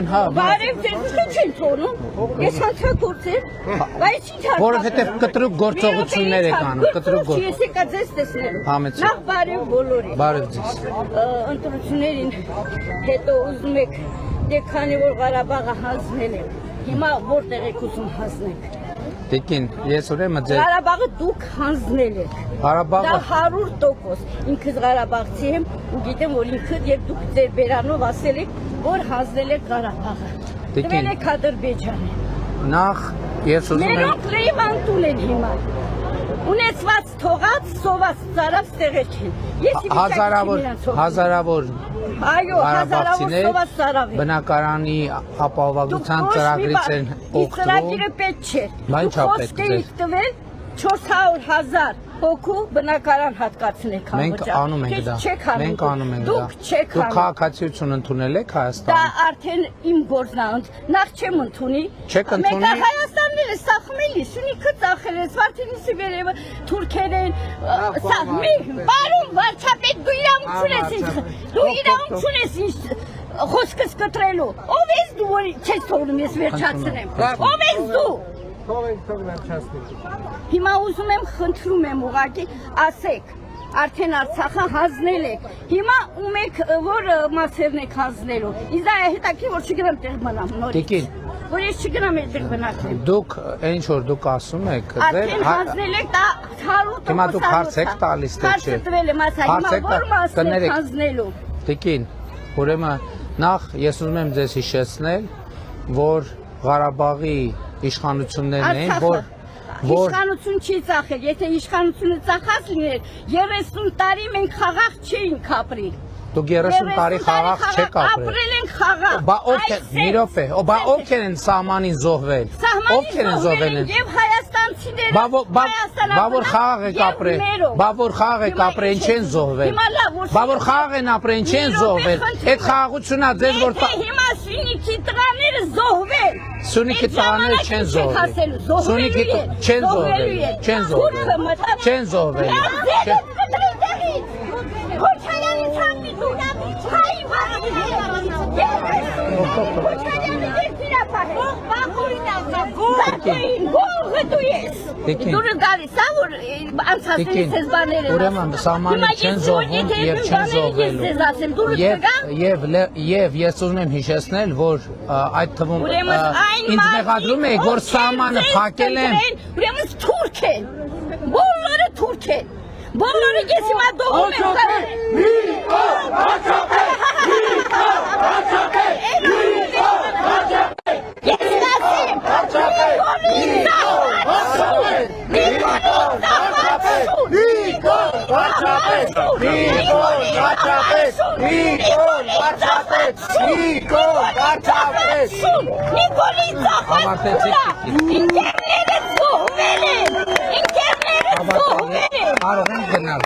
Բարև ձեզ չեն թողնում, ես հանցագործել, բայց ինչ հարց։ Որովհետև կտրուկ գործողություններ եք անում, կտրուկ գործ։ Ես եկա ձեզ տեսնելու։ Համեցեք։ Նախ բարև բոլորին։ Բարև ձեզ։ Ընտրություններին հետո ուզում եք, դե քանի որ Ղարաբաղը հանձնել եք, հիմա որտեղ եք ուզում հանձնեք։ Տիկին, ես ուրեմն ձեր Ղարաբաղը դուք հանձնել եք։ Ղարաբաղը Դա 100%։ Ինքս Ղարաբաղցի եմ ու գիտեմ, որ ինքդ եւ դուք ձեր բերանով ասել եք, որ հանձնել եք Ղարաբաղը։ Դրել եք Ադրբեջանը։ նախ ես ուզում եմ Մերոնք Լեյվան տուն են հիմա։ Ունեցված թողած, սոված ծարավ ստեղեր չեն։ հազարավոր Այո, հազարավոր սոված ծարավ են։ բնակարանի ապահովության ծրագրից են օգտվում։ Ծրագիրը պետք չէ։ Բայց չա պետք է տվել 400,000 հոգու բնակարան հատկացնեք Մենք անում ենք դա։ Մենք անում ենք դա։ Դուք չեք անում։ Դուք քաղաքացիություն ընդունել եք Դա Հայաստանում։ արդեն իմ գործն է, նախ չեմ ընդունի։ Չեք ընդունի։ Մեկ Հայաստանն է սախմելի, շունիքը ծախել է, Սվարթինիսի վերևը թուրքեր են, սախմի, բարում վարչապետ, դու իրավունք ես ինձ, դու իրավունք ես ինձ խոսքս կտրելու, ով ես դու, որ չես թողնում ես վերջացնեմ, ով ես դու։ Հիմա ուզում եմ, խնդրում եմ ուղղակի, ասեք, արդեն Արցախը հանձնել եք, հիմա ում եք, որ մասերն եք հանձնելու, ինձ դա հետաքրքիր, որ չգնամ տեղ մնամ նորից, որ ես չգնամ տեղ բնակվեմ։ Դուք ինչ որ դուք ասում եք, արդեն հանձնել եք, դա 100%։ Հիմա դուք հարց եք տալիս, թե չէ։ Հարցը տվել եմ, ասա, հիմա որ մասն եք հանձնելու։ Տիկին, ուրեմն նախ ես ուզում եմ ձեզ հիշեցնել, որ Ղարաբաղի իշխանություններն են, որ Իշխանություն չի ծախել, եթե իշխանությունը ծախած լիներ, 30 տարի մենք խաղաղ չէինք ապրի։ Դուք 30 տարի խաղաղ չեք ապրել։ Ապրել ենք խաղաղ։ Բա ովքեր են սահմանին զոհվել։ Ովքեր են զոհվել են։ Եվ հայաստանցիները, Բա որ խաղաղ եք ապրել, բա որ խաղաղ եք ապրել, ինչ են զոհվել։ Բա որ խաղաղ են ապրել, ինչ են զոհվել։ Այդ խաղաղությունն է ձեզ որ հիմա Սյունիքի տղաները զոհվել։ Սյունիքի տղաները չեն զոհվել։ Սյունիքի չեն զոհվել, չեն զոհվել։ Չեն զոհվել։ Քոչարյանի ցամի դուք հայ Դուրը գալիս է, որ անցածներից ես բաներ են Ուրեմն սահմանին չեն զոհվում և չեն զոհվելու և ես ուզում եմ հիշեցնել, որ այդ թվում ինձ մեղադրում եք, որ սահմանը փակել եմ Ուրեմն թուրք են, բոլորը թուրք են Բոլորը ես հիմա դողում եմ կարել Ես նասիմ Կարող եմ գնալ